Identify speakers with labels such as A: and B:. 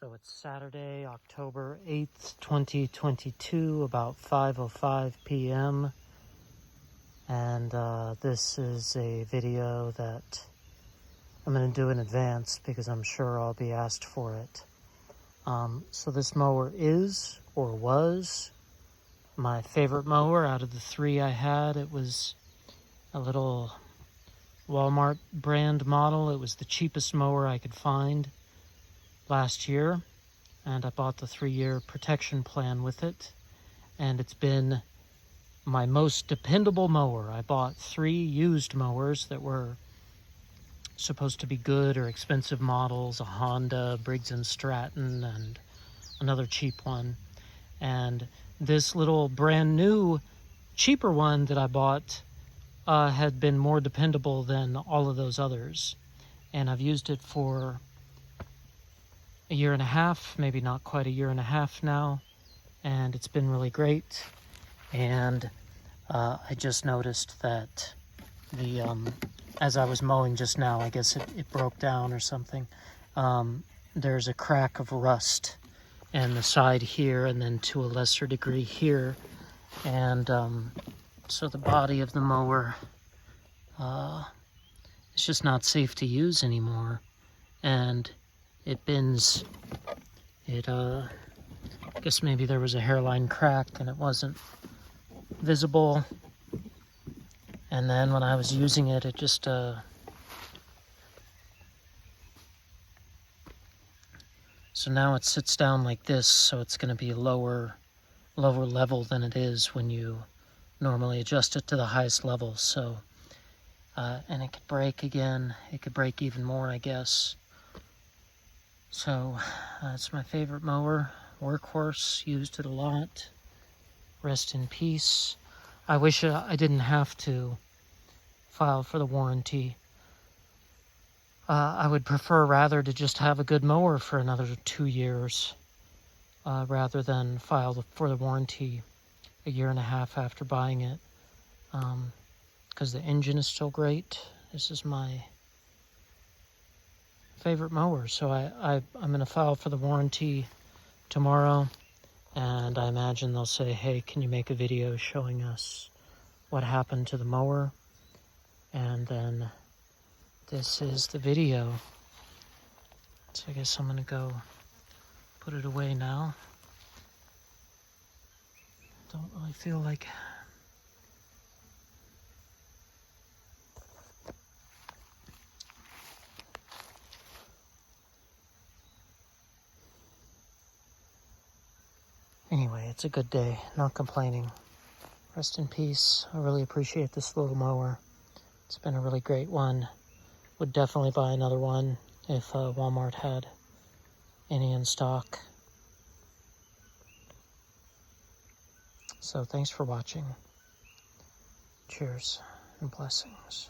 A: So it's Saturday, October 8th, 2022, about 5:05 p.m. And this is a video that I'm going to do in advance because I'm sure I'll be asked for it. So this mower is, or was, my favorite mower out of the three I had. It was a little Walmart brand model. It was the cheapest mower I could find last year, and I bought the 3-year protection plan with it, and it's been my most dependable mower. I bought 3 used mowers that were supposed to be good or expensive models, a Honda, Briggs & Stratton, and another cheap one. And this little brand new, cheaper one that I bought had been more dependable than all of those others. And I've used it for a year and a half, maybe not quite a year and a half now, and it's been really great. And I just noticed that the as I was mowing just now, I guess it broke down or something. There's a crack of rust in the side here, and then to a lesser degree here, and so the body of the mower is just not safe to use anymore, and it bends. I guess maybe there was a hairline crack and it wasn't visible. And then when I was using it, it just so now it sits down like this, so it's going to be lower level than it is when you normally adjust it to the highest level. So and it could break again. It could break even more, I guess. So it's my favorite mower, workhorse, used it a lot. Rest in peace. I wish I didn't have to file for the warranty. I would prefer rather to just have a good mower for another 2 years rather than file for the warranty a year and a half after buying it, because the engine is still great. This is my favorite mower, so I'm going to file for the warranty tomorrow, and I imagine they'll say, hey, can you make a video showing us what happened to the mower? And then this is the video. So I guess I'm going to go put it away now. Don't really feel like... Anyway, it's a good day, not complaining. Rest in peace. I really appreciate this little mower. It's been a really great one. Would definitely buy another one if Walmart had any in stock. So thanks for watching. Cheers and blessings.